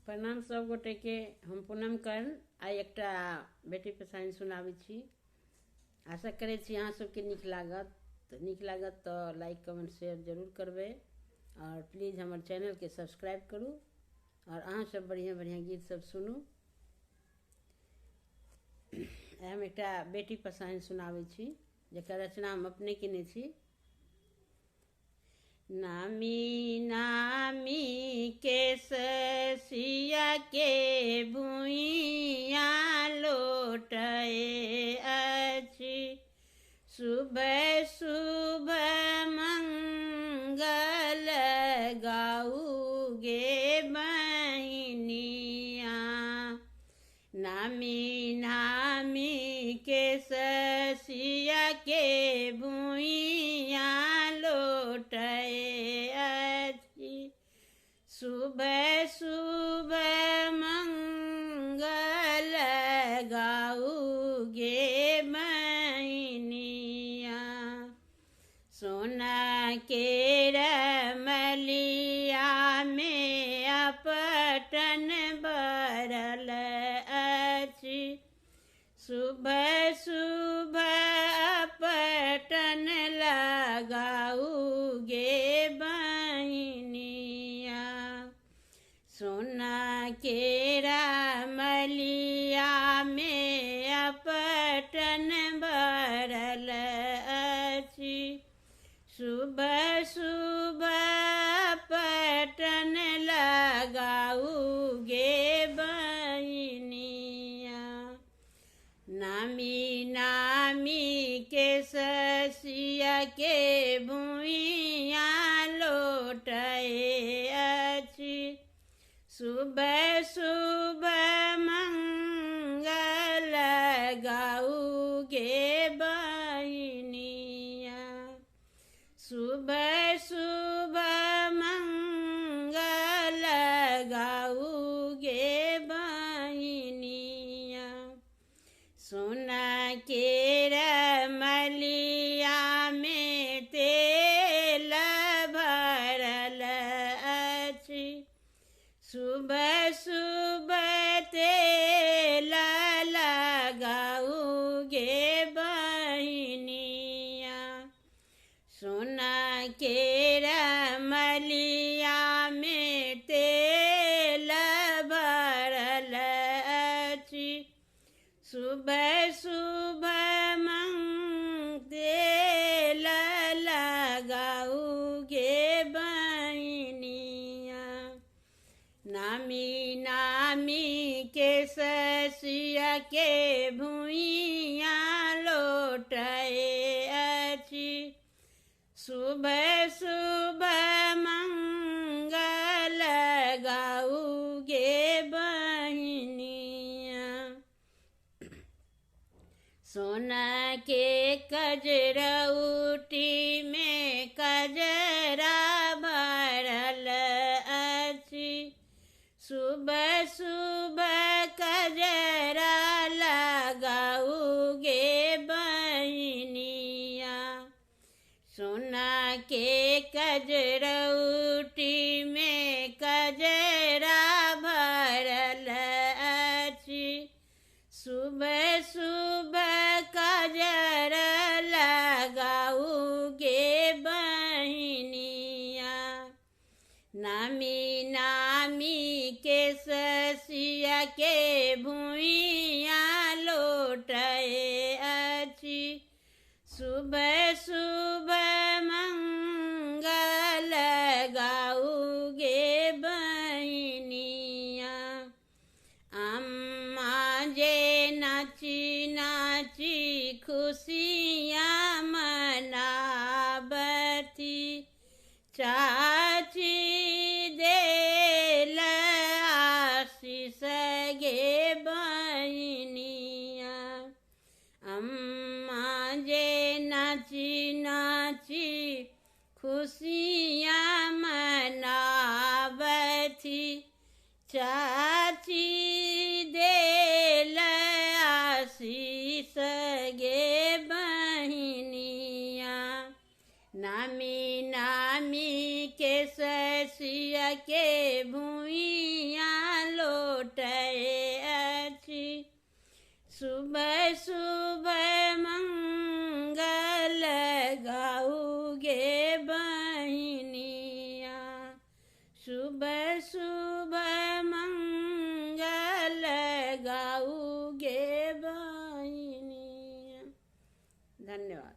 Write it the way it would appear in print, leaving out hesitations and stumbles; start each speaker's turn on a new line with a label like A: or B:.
A: प्रणाम सब गोटे के। हम पूनम कर्ण आई एकटा बेटी पसाइन सुनाबै छी। आशा करै छी अहाँ सबके नीक लागत तो लाइक कमेंट शेयर जरूर करबै और प्लीज़ हमर चैनल के सब्सक्राइब करू और अहाँ सब बढ़िया बढ़िया गीत सब सुनू। हम एकटा बेटी पसाइन सुनाबै छी जेकर रचना हम अपने केने छी। नामी नामी केससिया के भुइया लोटए अछि, सुबह सुबह मंगल गाऊ गे बहिनिया। नामी नामी केससिया के भुइया लोटए अछि, सुबह सुबह मंगल गाऊ गे बहिनिया। सोना के रमलिया में अपटन बरल अछि, सुबह सुबह अपटन लगाऊ गे बहिनिया। सोना के रमलिया में अपटन बरल अछि, सुबह सुबह अपटन लगाऊ गे बहिनिया। नामी नामी केससिया के भुइया लोटए अछि, सुबह सुबह मंगल गाऊ गे बहिनिया। सुबह सुबह मंगल गाऊ गे बहिनिया। सोना के रमलिया में तेल भरल अछि, सुबह सुबह तेल लगाऊ गे बहिनिया। सोना के रमलिया में तेल भरल अछि, सुबह सुबह तेल लगाऊ गे बहिनिया। नामी नामी केससिया के भुइया लोटए अछि, सुबह सुबह मंगल गाऊ गे बहिनिया। सोना के कजरौटी में कजरा भरल अछि, सुबह सुबह कजरा लगाऊ गे बहिनिया। सोना के कजरौटी में कजरा भरल अछि, सुबह सुबह कजरा लगाऊ गे बहिनिया। नामी नामी केससिया के भुइया लोटए अछि, सुबह सुबह मंगल गाऊ गे बहिनिया। अम्मा जे नाची नाची खुशियाँ मनावती, चाची देल आशीष गे बहिनिया। अम्मा जे नाची नाची खुशियाँ मनावती, चाची देल आशीष गे बहिनिया। नामी नामी केससिया के भुइया लो लोटए अछि। सुबह सुबह मंगल गाऊ गे बहिनिया, सुबह सुबह मंगल गाऊ गे बहिनिया। धन्यवाद।